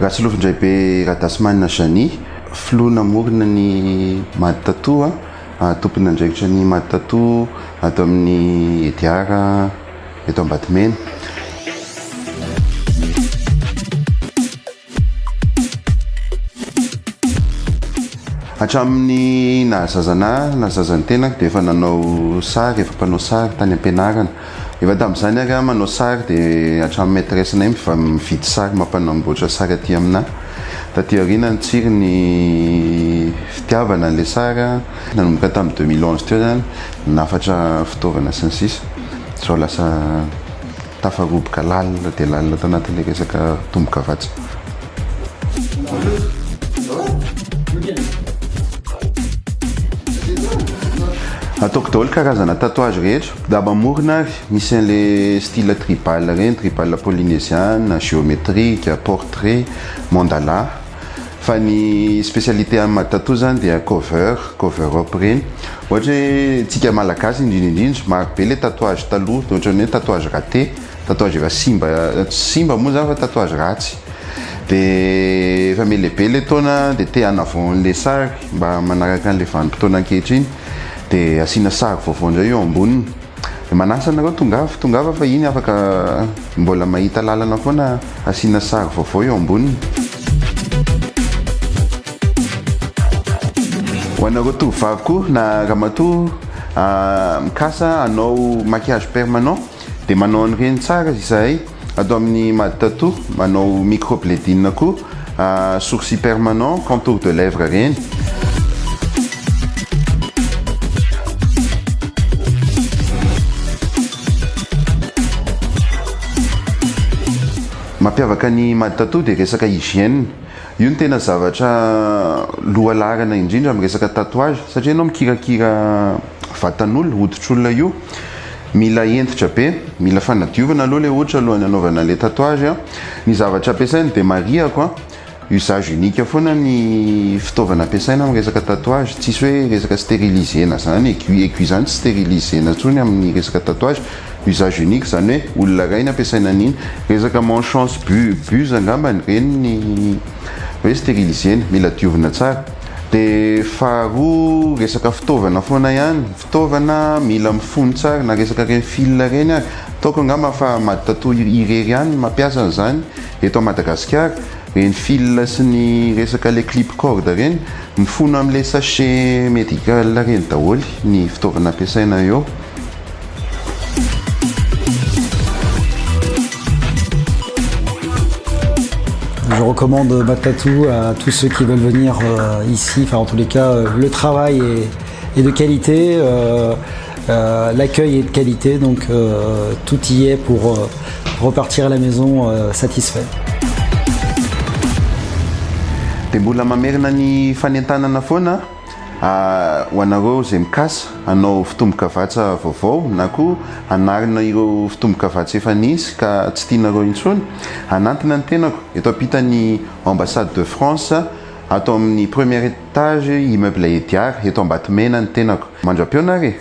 Rahasolofindray be Radasimanina Jany, filoana morona ny Mady Tatoa, tompony andraikitra ny Mady Tatoa ato amin'ny Ediara eto Ambatomena. Hatramin'ny nahazazana, nahazazany tenako dia efa nanao sary, efa mpanao sary tany am-pianarana. Efa tamin'izany ary manao sary dia hatramin'ny maîtressenay efa mividy sary mampanamboatra sary aty amina. Taty aoriana ny tsiry ny fitiavana an'ilay sary, nanomboka tamin'ny 2011 teo zany, nafatra fitaovana sy ny sisa. So lasa tafaroboka lalina dia lalina tanatin'ilay resaka tomboka vatsy. Ataoko daholo karazana tatouage rehetra, daba morona ary misy an'ilay style tribal reny, tribal polynésienne, géométrique, portrait, mandala. Fa ny spécialité amin'ny Mady Tatoa zany dia cover up reny. Ohatra hoe tsika malagasy indrindra maro be le tatouage taloha, ohatra hoe tatouage raté, tatouage efa simba moa zany fa tatouage ratsy. Dia efa melehibe le taona dia te hanavao an'ilay sary mba manaraka an'ilay vanim-potoana ankehitriny. Dia asiana sary vaovao indray eo amboniny. Manasa anareo tongava fa iny afaka mbola mahita lalana foana asiana sary vaovao eo amboniny. Ho anareo tovovavy koa na ramatoa mikasa hanao maquillage permanent dia manao an'ireny tsara izahay atao amin'ny Mady Tatoa, manao microblading koa, sourcil permanent, contour de lèvres reny. Mampiavaka ny Mady Tatoa dia resaka hygiène. Io no tena zavatra lohalarana indrindra amin'ny resaka tatouage satria ianao mikirakira vatan'olona, hoditr'olona io, mila entitra be, mila fanadiovana aloha ilay ohatra alohan'ny anaovana ilay tatouage. Ny zavatra ampiasaina dia marihako, usage unique foana ny fitaovana ampiasaina amin'ny resaka tatouage, tsisy hoe resaka stérilisena zany, aiguille zany tsy stérilisena intsony amin'ny resaka tatouage. Usage unique zany hoe olona iray ny ampiasaina an'iny. Resaka manchance buse angambany reny ny hoe stérilisena, mila diovina tsara. Dia faharoa resaka fitaovana foana ihany, fitaovana mila mifono tsara na resaka reny fil reny ary. Ataoko angamba fa Mady Tatoa irery ihany mampiasa an'izany eto Madagasikara. Reny fil sy ny resaka le clip corde reny mifono amin'ilay sachet médical reny daholo ny fitaovana ampiasaina eo. Je recommande Mady Tatoa à tous ceux qui veulent venir ici, enfin en tous les cas le travail est de qualité, l'accueil est de qualité, donc tout y est pour repartir à la maison satisfait. Dia mbola mamerina ny fanentanana foana ho anareo izay mikasa hanao fitomboka vatsa vaovao na koa hanarina ireo fitomboka vatsa efa nisy ka tsy tianareo intsony, hanantona ny tenako eto ampitan'ny ambassade de France ato amin'ny premier étage immeuble Ediara eto Ambatomena ny tenako. Mandra-peo nareo.